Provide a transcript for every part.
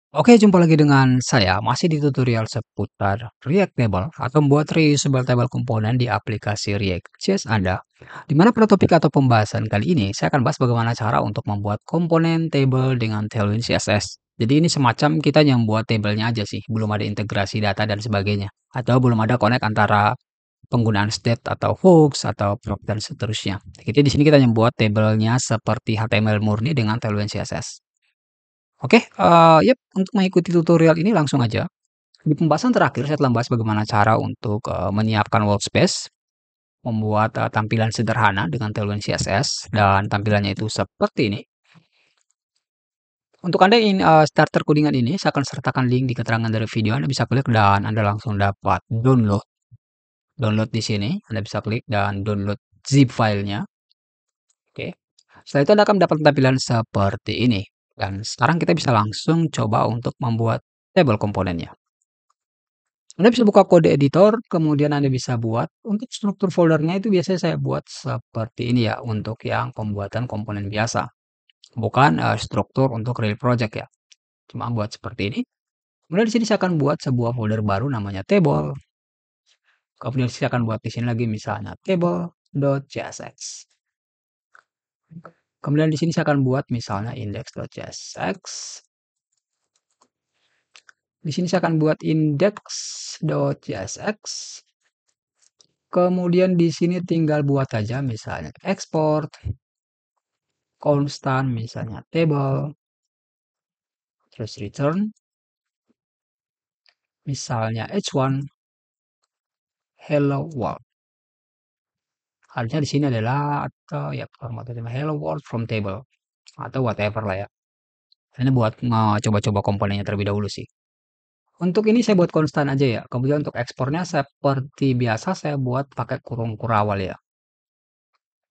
Oke, jumpa lagi dengan saya, masih di tutorial seputar React Table atau membuat reusable table komponen di aplikasi React.js Anda. Di mana pada topik atau pembahasan kali ini, saya akan bahas bagaimana cara untuk membuat komponen table dengan Tailwind CSS. Jadi ini semacam kita yang buat tabelnya aja sih, belum ada integrasi data dan sebagainya. Atau belum ada connect antara penggunaan state atau hooks atau prop dan seterusnya. Jadi di sini kita yang buat tabelnya seperti HTML murni dengan Tailwind CSS. Oke, yap, untuk mengikuti tutorial ini langsung aja. Di pembahasan terakhir saya telah membahas bagaimana cara untuk, menyiapkan workspace, membuat, tampilan sederhana dengan Tailwind CSS dan tampilannya itu seperti ini. Untuk Anda yang ingin, starter codingan ini, saya akan sertakan link di keterangan dari video, Anda bisa klik dan Anda langsung dapat download. Download di sini, Anda bisa klik dan download zip filenya, oke. Setelah itu Anda akan mendapat tampilan seperti ini, dan sekarang kita bisa langsung coba untuk membuat table komponennya. Anda bisa buka kode editor, kemudian Anda bisa buat untuk struktur foldernya itu biasanya saya buat seperti ini ya, untuk yang pembuatan komponen biasa. Bukan struktur untuk real project ya. Cuma buat seperti ini. Kemudian di sini saya akan buat sebuah folder baru namanya table. Kemudian saya akan buat di sini lagi misalnya table.csx. Kemudian di sini saya akan buat misalnya index.csx. Di sini saya akan buat index.csx. Kemudian di sini tinggal buat aja misalnya export constant misalnya table, terus return misalnya h1 hello world. Harusnya di sini adalah atau ya formatnya hello world from table atau whatever lah ya. Ini buat coba-coba komponennya terlebih dahulu sih. Untuk ini saya buat konstan aja ya. Kemudian untuk ekspornya seperti biasa saya buat pakai kurung kurawal ya.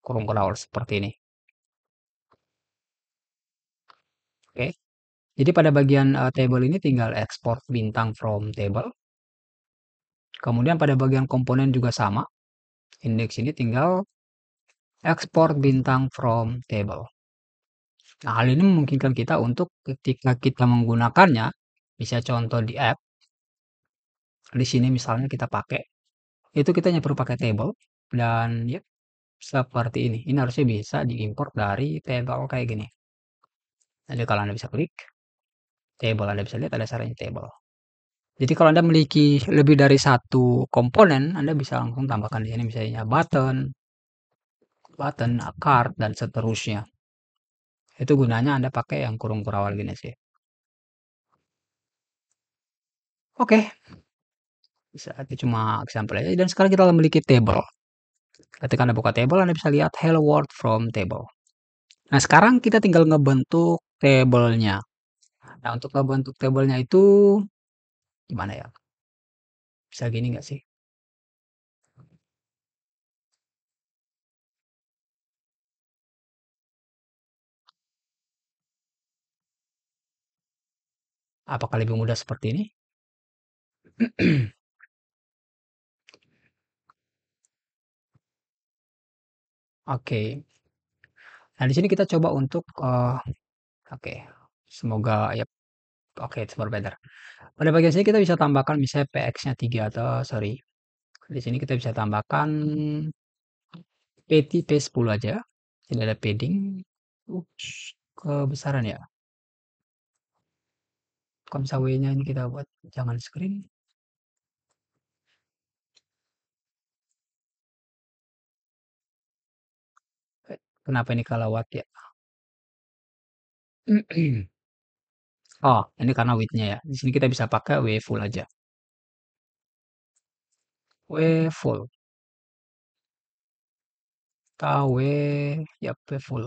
Kurung kurawal seperti ini. Oke. Jadi pada bagian table ini tinggal export bintang from table. Kemudian pada bagian komponen juga sama. Index ini tinggal export bintang from table. Nah, hal ini memungkinkan kita untuk ketika kita menggunakannya, bisa contoh di app, di sini misalnya kita pakai, itu kita hanya perlu pakai table, dan ya seperti ini. Ini harusnya bisa diimport dari table kayak gini. Jadi kalau Anda bisa klik, table Anda bisa lihat ada caranya table. Jadi kalau Anda memiliki lebih dari satu komponen, Anda bisa langsung tambahkan di sini misalnya button, card, dan seterusnya. Itu gunanya Anda pakai yang kurung kurawal gini sih. Oke, bisa itu cuma example aja dan sekarang kita memiliki table. Ketika Anda buka table, Anda bisa lihat hello world from table. Nah, sekarang kita tinggal ngebentuk tablenya. Nah, untuk ngebentuk tablenya itu gimana ya? Bisa gini nggak sih? Apakah lebih mudah seperti ini? Oke. Nah, di sini kita coba untuk oke. Semoga ya oke, it's more better. Pada bagian sini kita bisa tambahkan misalnya px-nya 3 atau sorry. Di sini kita bisa tambahkan p10 aja. Tidak ada padding. Ups, kebesaran ya. Kalau misalnya W-nya ini kita buat jangan screen. Kenapa ini kalawat ya? Oh, ini karena width-nya ya. Di sini kita bisa pakai W full aja. W full. Atau W ya W full.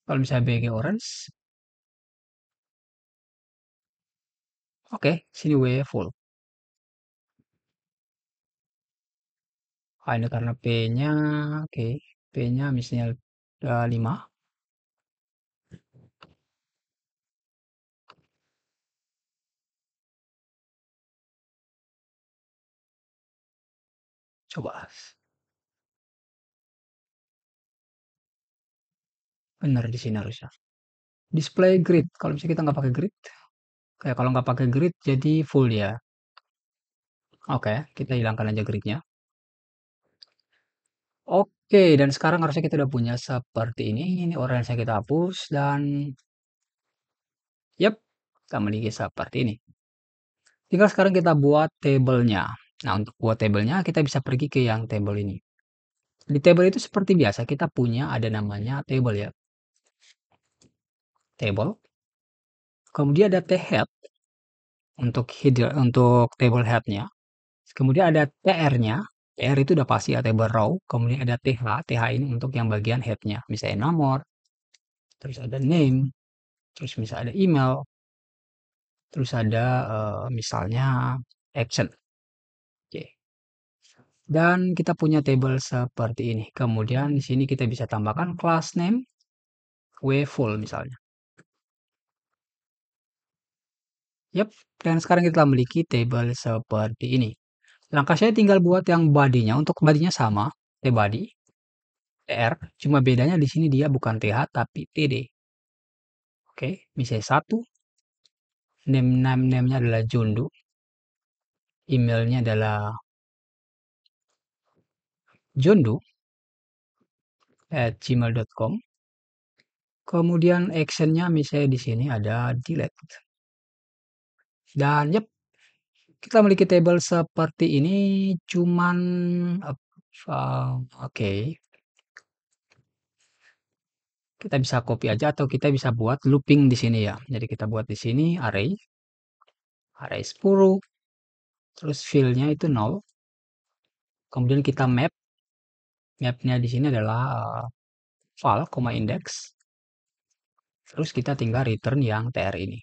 Kalau misalnya BG orange, oke, sini W full. Ah, ini karena P-nya, oke, P-nya misalnya 5. Coba. Bener di sini harusnya. Display grid, kalau misalnya kita nggak pakai grid, kayak kalau nggak pakai grid jadi full ya. Oke, kita hilangkan aja gridnya. Oke, dan sekarang harusnya kita udah punya seperti ini. Ini orange kita hapus dan yep, kita memiliki seperti ini. Tinggal sekarang kita buat tabelnya. Nah, untuk buat tabelnya kita bisa pergi ke yang table ini. Di table itu seperti biasa kita punya ada namanya table ya. Table. Kemudian ada T-head untuk untuk table headnya. Kemudian ada TR-nya. TR itu udah pasti ya table row. Kemudian ada TH. TH ini untuk yang bagian headnya. Misalnya nomor, terus ada name, terus misalnya ada email, terus ada misalnya action. Oke. Dan kita punya table seperti ini. Kemudian di sini kita bisa tambahkan class name, full misalnya. Yap, dan sekarang kita memiliki table seperti ini. Langkah saya tinggal buat yang bodinya. Untuk bodinya sama, tbody, tr, cuma bedanya di sini dia bukan th tapi td. Oke, misalnya satu, name-nya adalah Jondu, emailnya adalah jondu@gmail.com. Kemudian actionnya misalnya di sini ada delete. Dan yep, kita memiliki table seperti ini cuman oke. Kita bisa copy aja atau kita bisa buat looping di sini ya. Jadi kita buat di sini array 10, terus fill-nya itu 0. Kemudian kita mapnya di sini adalah file, index. Terus kita tinggal return yang tr ini.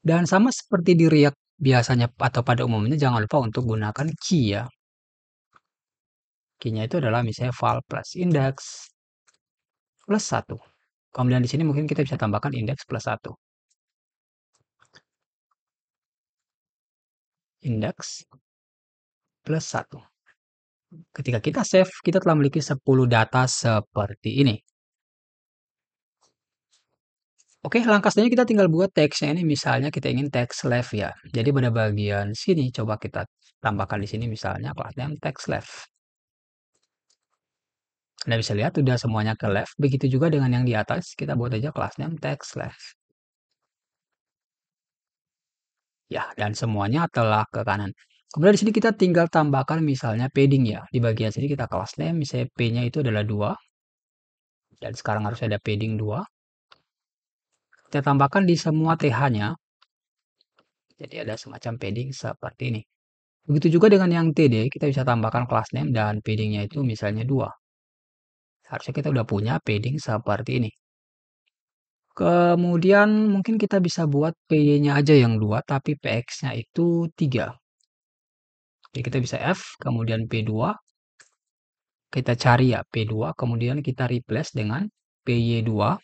Dan sama seperti di React biasanya atau pada umumnya jangan lupa untuk gunakan key ya. Key-nya itu adalah misalnya file plus index plus 1. Kemudian di sini mungkin kita bisa tambahkan index plus 1. Index plus 1. Ketika kita save, kita telah memiliki 10 data seperti ini. Oke, langkah selanjutnya kita tinggal buat teksnya ini misalnya kita ingin text left ya. Jadi pada bagian sini coba kita tambahkan di sini misalnya class name text left. Anda bisa lihat udah semuanya ke left. Begitu juga dengan yang di atas, kita buat aja class name text left. Ya, dan semuanya telah ke kanan. Kemudian di sini kita tinggal tambahkan misalnya padding ya. Di bagian sini kita class name, misalnya P-nya itu adalah 2. Dan sekarang harus ada padding 2. Kita tambahkan di semua TH-nya. Jadi ada semacam padding seperti ini. Begitu juga dengan yang TD, kita bisa tambahkan class name dan paddingnya itu misalnya 2. Harusnya kita udah punya padding seperti ini. Kemudian mungkin kita bisa buat PY-nya aja yang 2, tapi PX-nya itu 3. Jadi kita bisa F, kemudian P2. Kita cari ya P2, kemudian kita replace dengan PY2.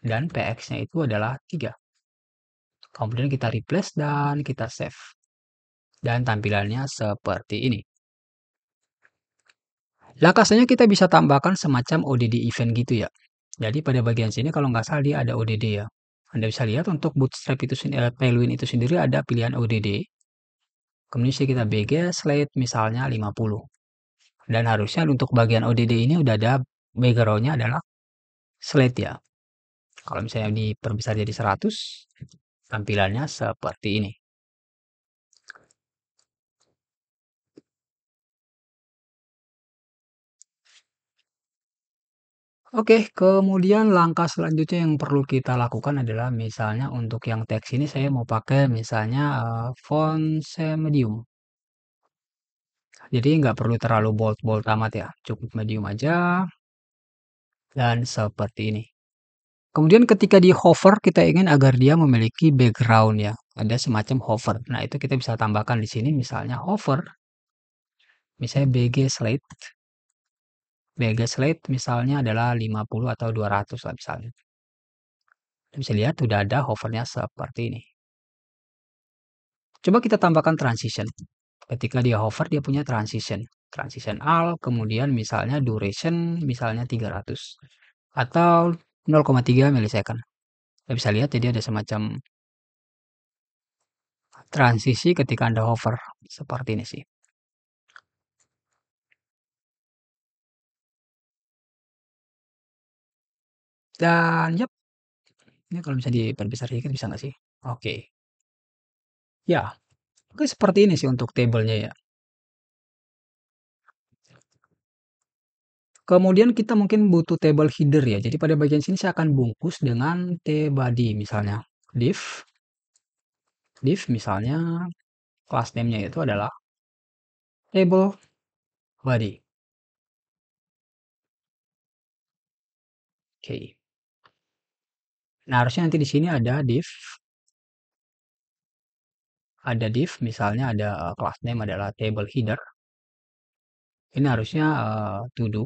Dan PX-nya itu adalah 3. Kemudian kita replace dan kita save. Dan tampilannya seperti ini. Langkah selanjutnya kita bisa tambahkan semacam ODD event gitu ya. Jadi pada bagian sini kalau nggak salah dia ada ODD ya. Anda bisa lihat untuk Bootstrap itu sendiri, Tailwind itu sendiri ada pilihan ODD. Kemudian kita BG slate misalnya 50. Dan harusnya untuk bagian ODD ini udah ada background-nya adalah slate ya. Kalau misalnya diperbesar jadi 100, tampilannya seperti ini. Oke, kemudian langkah selanjutnya yang perlu kita lakukan adalah misalnya untuk yang teks ini saya mau pakai misalnya font medium. Jadi nggak perlu terlalu bold amat ya, cukup medium aja dan seperti ini. Kemudian ketika di hover kita ingin agar dia memiliki background ya, ada semacam hover. Nah itu kita bisa tambahkan di sini misalnya hover, misalnya BG slate misalnya adalah 50 atau 200 lah misalnya. Bisa lihat sudah ada hovernya seperti ini. Coba kita tambahkan transition. Ketika dia hover, dia punya transition. Transition all, kemudian misalnya duration misalnya 300 atau 0,3 milisecond. Kita bisa lihat jadi ada semacam transisi ketika Anda hover seperti ini sih. Dan yap, ini kalau bisa diperbesar sedikit bisa nggak sih? Oke. Ya, oke seperti ini sih untuk tabelnya ya. Kemudian kita mungkin butuh table header ya. Jadi pada bagian sini saya akan bungkus dengan tbody misalnya. Div misalnya class name-nya itu adalah table body. Oke. Nah, harusnya nanti di sini ada div misalnya ada class name adalah table header. Ini harusnya to do.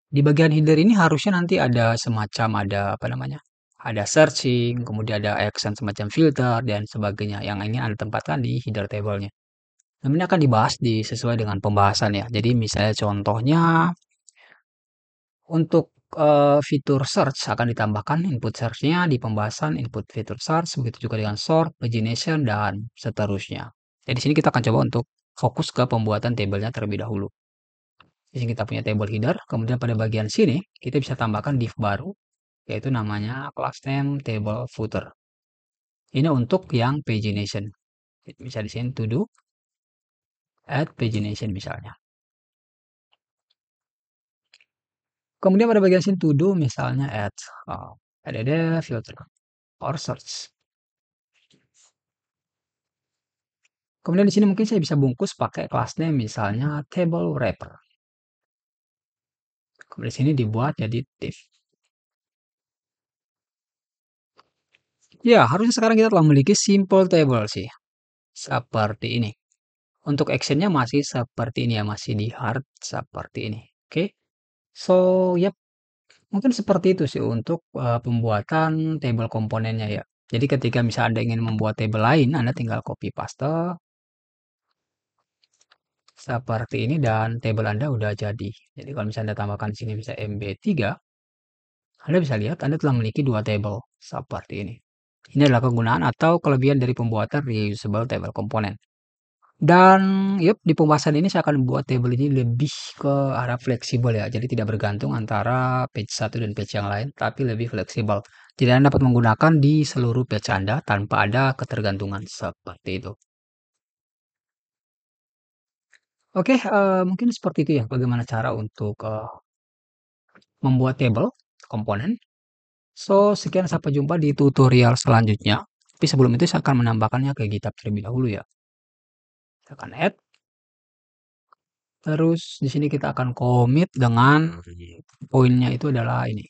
Di bagian header ini harusnya nanti ada semacam ada apa namanya? Ada searching, kemudian ada action semacam filter dan sebagainya yang ingin Anda tempatkan di header table-nya. Nah, ini akan dibahas sesuai dengan pembahasan ya. Jadi misalnya contohnya untuk fitur search akan ditambahkan input search-nya di pembahasan input fitur search, begitu juga dengan sort, pagination, dan seterusnya. Jadi di sini kita akan coba untuk fokus ke pembuatan tabelnya terlebih dahulu. Di sini kita punya table header, kemudian pada bagian sini kita bisa tambahkan div baru, yaitu namanya class name table footer. Ini untuk yang pagination. Bisa di sini to do, add pagination misalnya. Kemudian pada bagian sini to do misalnya add filter or search. Kemudian di sini mungkin saya bisa bungkus pakai class name misalnya table wrapper. Kemudian di sini dibuat jadi div. Ya, harusnya sekarang kita telah memiliki simple table sih. Seperti ini. Untuk actionnya masih seperti ini ya, masih di hard seperti ini. Oke. So, yap, mungkin seperti itu sih untuk pembuatan table komponennya ya. Jadi ketika misalnya Anda ingin membuat table lain, Anda tinggal copy paste seperti ini dan table Anda udah jadi. Jadi kalau misalnya Anda tambahkan di sini bisa MB3, Anda bisa lihat Anda telah memiliki dua table seperti ini. Ini adalah kegunaan atau kelebihan dari pembuatan reusable table component. Dan yup, di pembahasan ini saya akan buat table ini lebih ke arah fleksibel ya. Jadi tidak bergantung antara page satu dan page yang lain, tapi lebih fleksibel. Jadi Anda dapat menggunakan di seluruh page Anda tanpa ada ketergantungan seperti itu. Oke, mungkin seperti itu ya bagaimana cara untuk membuat table komponen. So, sekian sampai jumpa di tutorial selanjutnya. Tapi sebelum itu saya akan menambahkannya ke GitHub terlebih dahulu ya. Saya akan add. Terus di sini kita akan commit dengan poinnya itu adalah ini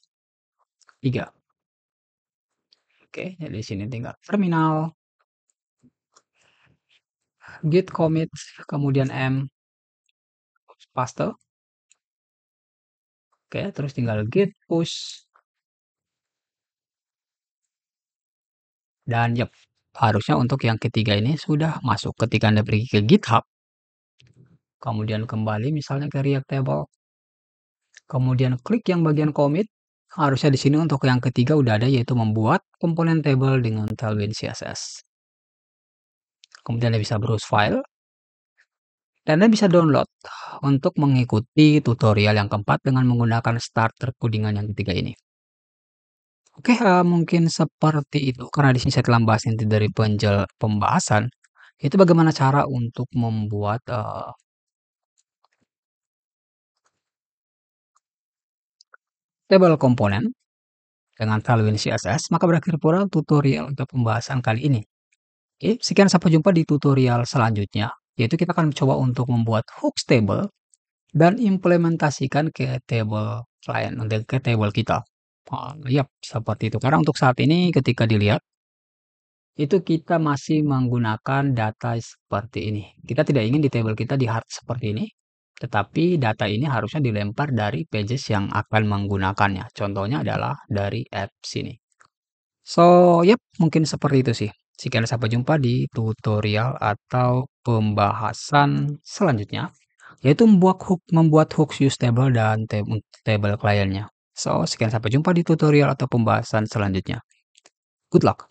3. Oke, jadi di sini tinggal terminal, git commit, kemudian m paste. Oke, terus tinggal git push dan yep, harusnya untuk yang ketiga ini sudah masuk. Ketika Anda pergi ke GitHub, kemudian kembali misalnya ke React Table, kemudian klik yang bagian commit, harusnya di sini untuk yang ketiga udah ada yaitu membuat komponen table dengan Tailwind CSS. Kemudian Anda bisa browse file dan Anda bisa download untuk mengikuti tutorial yang keempat dengan menggunakan starter codingan yang ketiga ini. Oke, mungkin seperti itu. Karena di sini saya telah membahas inti dari pembahasan, itu bagaimana cara untuk membuat, table komponen dengan Tailwind CSS, maka berakhir pula tutorial untuk pembahasan kali ini. Oke, sekian sampai jumpa di tutorial selanjutnya, yaitu kita akan coba untuk membuat hooks table dan implementasikan ke table client, untuk ke table kita. Yap, seperti itu. Karena untuk saat ini ketika dilihat itu kita masih menggunakan data seperti ini. Kita tidak ingin di table kita di hard seperti ini, tetapi data ini harusnya dilempar dari pages yang akan menggunakannya. Contohnya adalah dari apps ini. So, yep, mungkin seperti itu sih. Sekian sampai jumpa di tutorial atau pembahasan selanjutnya. yaitu membuat hooks use table dan table kliennya. So, sekian sampai jumpa di tutorial atau pembahasan selanjutnya. Good luck.